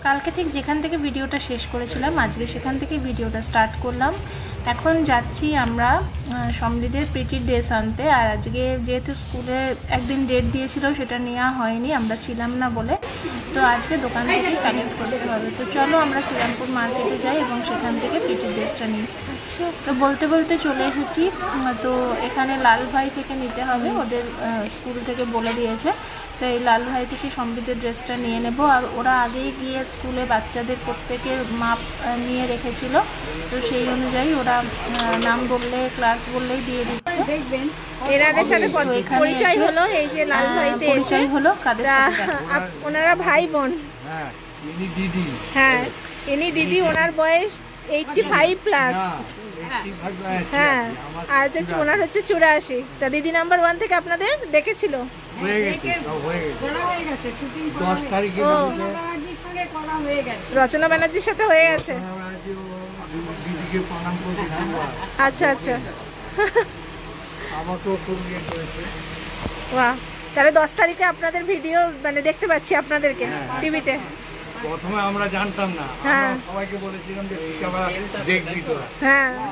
কালকে ঠিক যেখান থেকে ভিডিওটা শেষ করেছিলাম আজকে সেখান থেকে ভিডিওটা স্টার্ট করলাম। এখন যাচ্ছি আমরা সমৃদ্ধের প্রিটির ড্রেস আনতে। আর আজকে যেহেতু স্কুলে একদিন ডেট দিয়েছিল সেটা নেওয়া হয়নি, আমরা ছিলাম না বলে, তো আজকে দোকান থেকেই কালেক্ট করতে হবে। তো চলো আমরা শ্রীরামপুর মার্কেটে যাই এবং সেখান থেকে প্রিটির ড্রেসটা নিই। তো বলতে বলতে চলে এসেছি। তো এখানে লাল ভাই থেকে নিতে হবে, ওদের স্কুল থেকে বলে দিয়েছে। তো এই লাল ভাই থেকে সমৃদ্ধের ড্রেসটা নিয়ে নেব। আর ওরা আগেই গিয়ে স্কুলে বাচ্চাদের প্রত্যেকের মাপ নিয়ে রেখেছিল, তো সেই অনুযায়ী ওরা নাম বললে ক্লাস বললেই দিয়ে দিচ্ছে। দেখবেন এনাদের সাথে পরিচয় হলো, এই যে লাল ভাইতে পরিচয় হলো কাদের সাথে, ওনারা ভাই বোন। হ্যাঁ ইনি দিদি। হ্যাঁ ইনি দিদি, ওনার বয়স 85 প্লাস। হ্যাঁ আর ওনার হচ্ছে 84। তা দিদি নাম্বার 1 থেকে আপনাদের দেখেছিল। রচনা ব্যানার্জির সাথে হয়ে গেছে। আচ্ছা আচ্ছা, বাহ। তাহলে 10 তারিখে আপনাদের ভিডিও মানে দেখতে পাচ্ছি আপনাদেরকে টিভিতে। প্রথমে আমরা জানতাম না, সবাইকে বলেছিলাম যে দেখবি তোরা,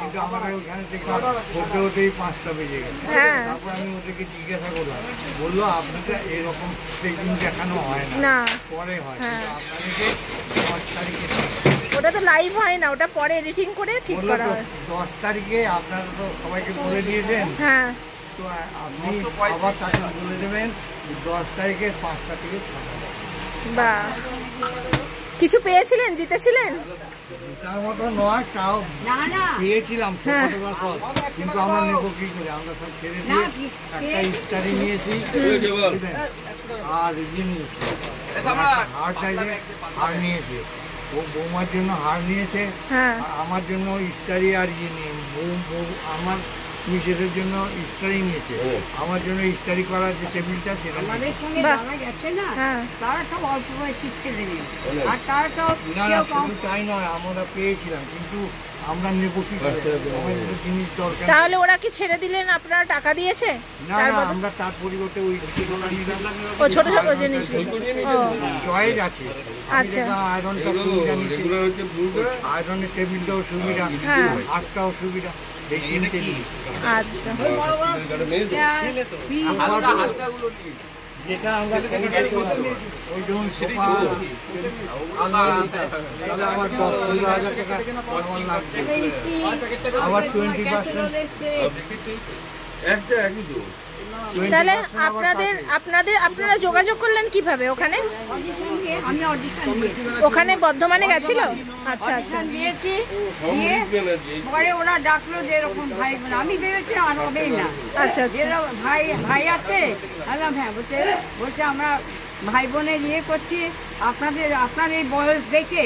কিন্তু আমাদের ওখানে থেকে হতে হতেই 5টা বেজে গেছে। তারপর আমি ওদেরকে জিজ্ঞাসা করলাম, বললো আপনাদের এরকম ট্রেকিং দেখানো হয় না, পরে হয়। আপনাদেরকে 10 তারিখে, ওটা তো লাইভ হয় না, ওটা পরে এডিটিং করে ঠিক করা হয়। 10 তারিখে আপনারা তো সবাইকে বলে দিয়েছেন, তো আপনি আবার তাকে বলে দেবেন 10 তারিখে 5টা থেকে। বাহ, কিছু পেয়েছিলেন, জিতেছিলেন? তার মতো নয়, তাও পেয়েছিলাম, কিন্তু আমরা নেবো কি করে? আমরা সব ছেড়ে দিয়ে একটা ইস্টারি নিয়েছি আর ইয়ে নিয়েছি, হার নিয়েছে। ও বৌমার জন্য হার নিয়েছে, আমার জন্য ইস্টারি আর ইয়ে নিয়ে, আমার মিসেসের জন্য ইস্টারি নিয়েছে, আমার জন্য ইস্টারি করার যে টেবিলটা সেটা। না শুধু তাই নয়, আমরা পেয়েছিলাম, কিন্তু আমরা নেবো কি করে? জিনিস দরকার। তাহলে ওরা কি ছেড়ে দিলেন, আপনারা টাকা দিয়েছে? না আমরা তার পরিবর্তে ওই ছোট ছোট জিনিস চয়েস আছে। আচ্ছা, আয়রনটা সুবিধা নিচ্ছে, আয়রনের টেবিলটাও সুবিধা, হাতটাও সুবিধা। আচ্ছা, যেটা আমরা ওই ধরুন আমার 10-15,000 টাকা লাগছে, আবার 20%। তাহলে আপনারা যোগাযোগ করলেন কিভাবে? ওখানে বর্ধমানে গেছিল? আচ্ছা আচ্ছা, দিয়েছি দিয়ে পরে ওরা ডাকলো যে এরকম ভাই, আমি ভেবেছি আর হবেই না। আচ্ছা আচ্ছা, ভাই আছে, বললাম হ্যাঁ। বলছে আমরা ভাই বোনের ইয়ে করছি, আপনার এই বয়স দেখে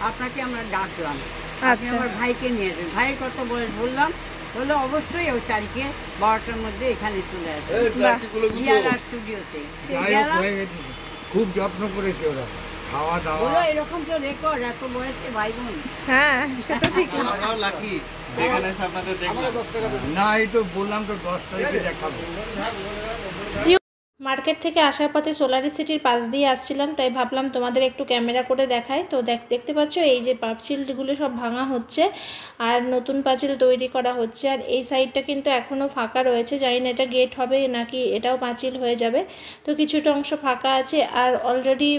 আপনাকে আমরা ডাকলাম, আপনি আমার ভাইকে নিয়ে আসবেন। ভাইয়ের কত বয়স বললাম, বললো অবশ্যই ওই তারিখে 12টার মধ্যে এখানে চলে আসবে স্টুডিওতে। খুব যত্ন করেছে ওরা, খাওয়া দাওয়া এরকম তো রেকর্ড, এত বয়সে ভাই বোন। হ্যাঁ সেটা ঠিক। না এই তো বললাম তো 10 তারিখে দেখাবো। মার্কেট থেকে আসার পথে সোলারি সিটির পাশ দিয়ে আসছিলাম, তাই ভাবলাম তোমাদের একটু ক্যামেরা করে দেখাই। তো দেখতে পাচ্ছ এই যে পাঁচিলগুলো সব ভাঙা হচ্ছে আর নতুন পাঁচিল তৈরি করা হচ্ছে। আর এই সাইডটা কিন্তু এখনও ফাঁকা রয়েছে, জানি না এটা গেট হবে নাকি এটাও পাঁচিল হয়ে যাবে। তো কিছুটা অংশ ফাঁকা আছে। আর অলরেডি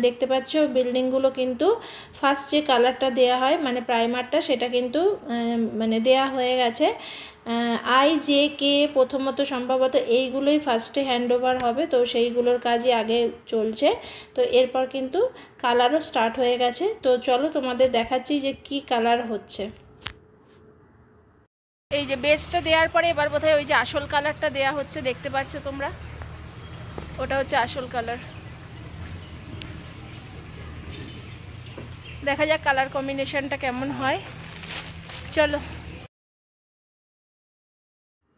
দেখতে পাচ্ছ বিল্ডিংগুলো কিন্তু ফার্স্ট যে কালারটা দেয়া হয় মানে প্রাইমারটা, সেটা কিন্তু মানে দেয়া হয়ে গেছে। IJK প্রথমত সম্ভবত এইগুলোই ফার্স্টে হ্যান্ডওভার হবে, তো সেইগুলোর কাজই আগে চলছে। তো এরপর কিন্তু কালারও স্টার্ট হয়ে গেছে। তো চলো তোমাদের দেখাচ্ছি যে কি কালার হচ্ছে। এই যে বেসটা দেওয়ার পরে এবার বোধহয় ওই যে আসল কালারটা দেয়া হচ্ছে, দেখতে পাচ্ছ তোমরা, ওটা হচ্ছে আসল কালার। দেখা যাক কালার কম্বিনেশনটা কেমন হয়, চলো।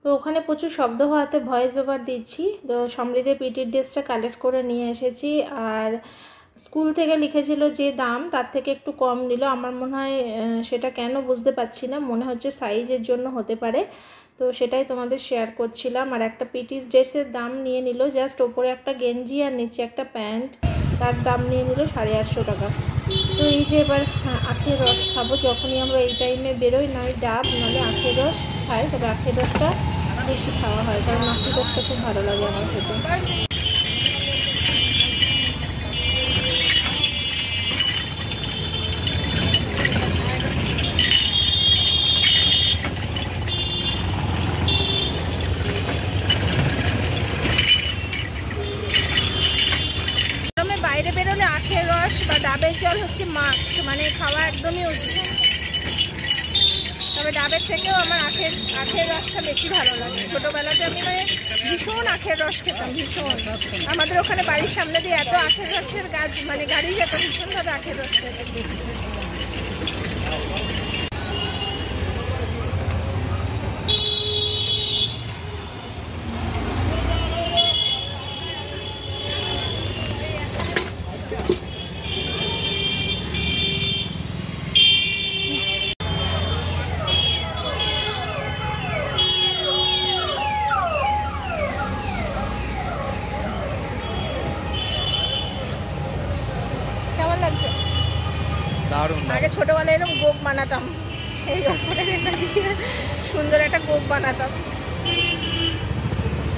তো ওখানে প্রচুর শব্দ হওয়াতে ভয়েস ওভার দিচ্ছি। তো সমৃদ্ধের পিটির ড্রেসটা কালেক্ট করে নিয়ে এসেছি। আর স্কুল থেকে লিখেছিল যে দাম তার থেকে একটু কম নিল। আমার মনে হয় সেটা কেন বুঝতে পারছি না, মনে হচ্ছে সাইজের জন্য হতে পারে। তো সেটাই তোমাদের শেয়ার করছিলাম। আর একটা পিটির ড্রেসের দাম নিয়ে নিল জাস্ট ওপরে একটা গেঞ্জি আর নিচে একটা প্যান্ট, তার দাম নিয়ে নিল 850 টাকা। তো এই যে এবার আখের রস খাবো, যখনই আমরা এই টাইমে বেরোই, নয় ডাব নাহলে আখের রস খাই, তবে আখের রসটা বেশি খাওয়া হয়, কারণ আখের রসটা খুব ভালো লাগে আমার খেতে। বাইরে বেরোলে আখের রস বা ডাবের জল হচ্ছে মাস্ট, মানে খাওয়া একদমই উচিত। তবে ডাবের থেকেও আমার আখের রসটা বেশি ভালো লাগে। ছোটোবেলাতে আমি মানে ভীষণ আখের রস খেতাম, ভীষণ। আমাদের ওখানে বাড়ির সামনে দিয়ে এত আখের রসের গাছ, মানে গাড়ি যেত, ভীষণভাবে আখের রস খেতাম। আগে ছোটবেলায় এরকম গোপ বানাতাম, এই সুন্দর একটা গোপ বানাতাম।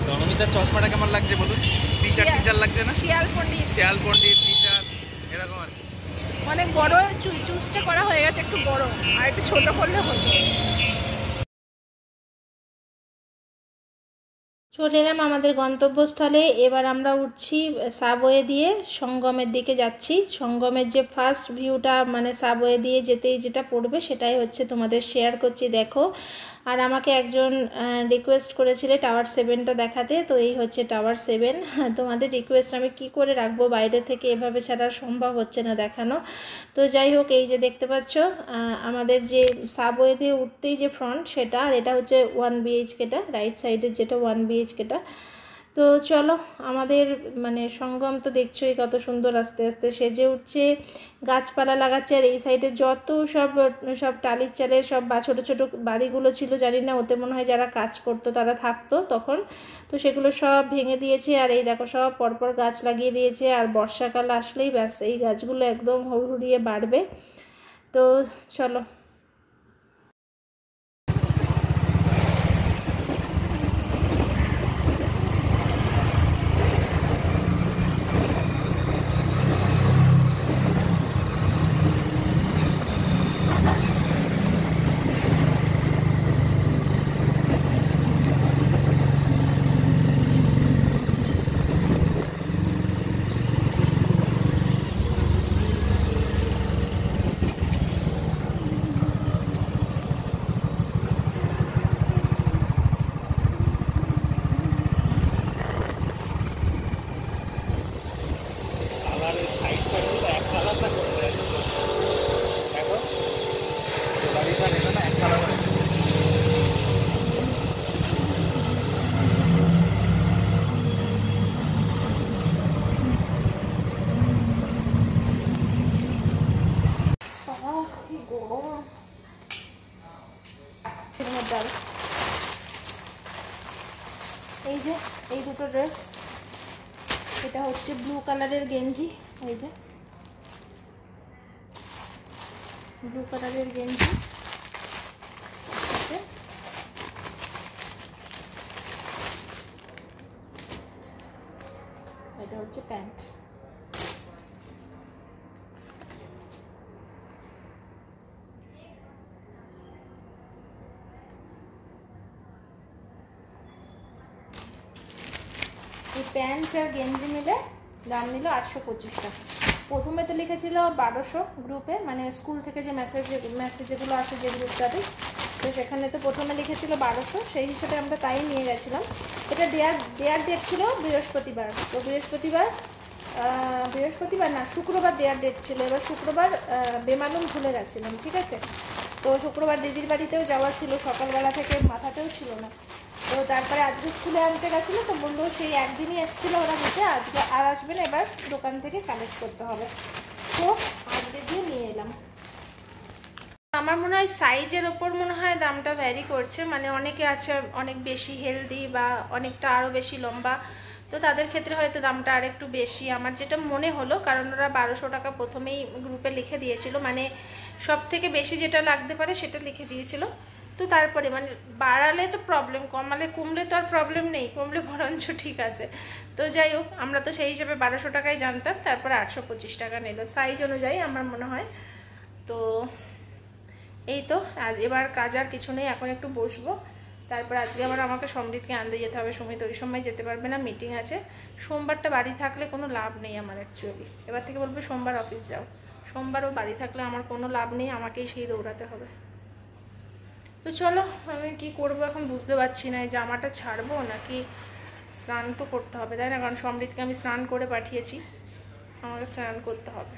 জনমিতার চশমাটা কেমন লাগছে বলুন? টিচার লাগছে না? শিয়াল পণ্ডিত টিচার এরকম আর কি। অনেক বড় চুজটা করা হয়ে গেছে, একটু বড়, আর একটু ছোট করলে হতো। চলে এলাম আমাদের গন্তব্যস্থলে। এবার আমরা উঠছি সাবওয়ে দিয়ে, সঙ্গমের দিকে যাচ্ছি। সঙ্গমের যে ফার্স্ট ভিউটা, মানে সাবওয়ে দিয়ে যেতেই যেটা পড়বে, সেটাই হচ্ছে তোমাদের শেয়ার করছি, দেখো। আর আমাকে একজন রিকোয়েস্ট করেছিলে টাওয়ার 7টা দেখাতে, তো এই হচ্ছে টাওয়ার 7। তোমাদের রিকোয়েস্ট আমি কি করে রাখবো, বাইরে থেকে এভাবে ছাড়া সম্ভব হচ্ছে না দেখানো। তো যাই হোক, এই যে দেখতে পাচ্ছ আমাদের যে সাবওয়ে দিয়ে উঠতেই যে ফ্রন্ট সেটা, আর এটা হচ্ছে 1 BHKটা, রাইট সাইডের যেটা 1 BHKটা। তো চলো, আমাদের মানে সঙ্গম তো দেখছোই কত সুন্দর আস্তে আস্তে সেজে উঠছে, গাছপালা লাগাচ্ছে। আর এই সাইডে যত সব টালির চালের সব বা ছোটো ছোটো বাড়িগুলো ছিল, জানি না ওতে মনে হয় যারা কাজ করতো তারা থাকতো তখন, তো সেগুলো সব ভেঙে দিয়েছে। আর এই দেখো সব পরপর গাছ লাগিয়ে দিয়েছে, আর বর্ষাকাল আসলেই ব্যাস এই গাছগুলো একদম হুড়হুড়িয়ে বাড়বে। তো চলো। এই যে এই দুটো ড্রেস, এটা হচ্ছে ব্লু কালারের গেঞ্জি, এই যে ব্লু কালারের গেঞ্জি, এটা হচ্ছে প্যান্ট। এই প্যান্ট আর গেঞ্জি মিলে দাম নিল 825 টাকা। প্রথমে তো লিখেছিল 1200 গ্রুপে, মানে স্কুল থেকে যে মেসেজগুলো আসে যে গ্রুপটাতে, তো সেখানে তো প্রথমে লিখেছিল 1200, সেই হিসেবে আমরা তাই নিয়ে গেছিলাম। এটা দেয়ার ডেট ছিল বৃহস্পতিবার, তো বৃহস্পতিবার না শুক্রবার দেয়ার ডেট ছিল। এবার শুক্রবার বেমালুম ভুলে গেছিলাম, ঠিক আছে। তো শুক্রবার দিদির বাড়িতেও যাওয়া ছিল, সকালবেলা থেকে মাথাতেও ছিল না। তো তারপরে আজকে স্কুলে আনতে গেছিলো, তো বললো সেই একদিনই এসেছিলো ওরা নিতে, আজকে আর আসবে না, এবার দোকান থেকে কালেক্ট করতে হবে। তো আজকে দিয়ে নিয়ে এলাম। আমার মনে হয় সাইজের ওপর মনে হয় দামটা ভ্যারি করছে, মানে অনেকে আছে অনেক বেশি হেলদি বা অনেকটা আরও বেশি লম্বা, তো তাদের ক্ষেত্রে হয়তো দামটা আর একটু বেশি আমার যেটা মনে হলো, কারণ ওরা 1200 টাকা প্রথমেই গ্রুপে লিখে দিয়েছিল, মানে সব থেকে বেশি যেটা লাগতে পারে সেটা লিখে দিয়েছিল। তো তারপরে মানে বাড়ালে তো প্রবলেম, কমলে তো আর প্রবলেম নেই, কমলে বরঞ্চ ঠিক আছে। তো যাই হোক, আমরা তো সেই হিসেবে 1200 টাকায় জানতাম, তারপরে 825 টাকা নিল সাইজ অনুযায়ী আমার মনে হয়। তো এই তো এবার কাজ আর কিছু নেই, এখন একটু বসবো। তারপর আজকে আবার আমাকে সমৃদ্ধকে আনতে যেতে হবে, সুমিত ওই সময় যেতে পারবে না, মিটিং আছে। সোমবারটা বাড়ি থাকলে কোনো লাভ নেই আমার অ্যাকচুয়ালি, এবার থেকে বলবে সোমবার অফিস যাও। সোমবারও বাড়ি থাকলে আমার কোনো লাভ নেই, আমাকেই সেই দৌড়াতে হবে। তো চলো, আমি কি করব এখন বুঝতে পারছি না, এই জামাটা ছাড়বো নাকি স্নান তো করতে হবে, তাই না? কারণ সমৃদ্ধকে আমি স্নান করে পাঠিয়েছি, আমাকে স্নান করতে হবে।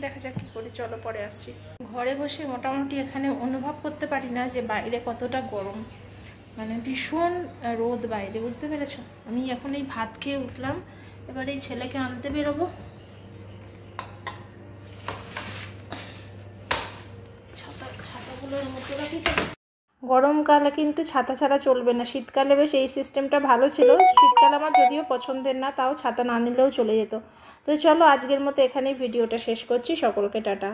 দেখা যাক কী করি, চলো পরে আসছি। ঘরে বসে মোটামুটি এখানে অনুভব করতে পারি না যে বাইরে কতটা গরম, মানে ভীষণ রোদ বাইরে, বুঝতে পেরেছো? আমি এখন এই ভাত খেয়ে উঠলাম, এবার এই ছেলেকে আনতে বেরোবো। ছাতাগুলোর মধ্যে রাখি তো। গরমকালে কিন্তু ছাতা ছাড়া চলবে না, শীতকালে বেশ এই সিস্টেমটা ভালো ছিল। শীতকাল আমার যদিও পছন্দের না, তাও ছাতা না নিলেও চলে যেত। তো চলো আজকের মতো এখানেই ভিডিওটা শেষ করছি, সকলকে টাটা।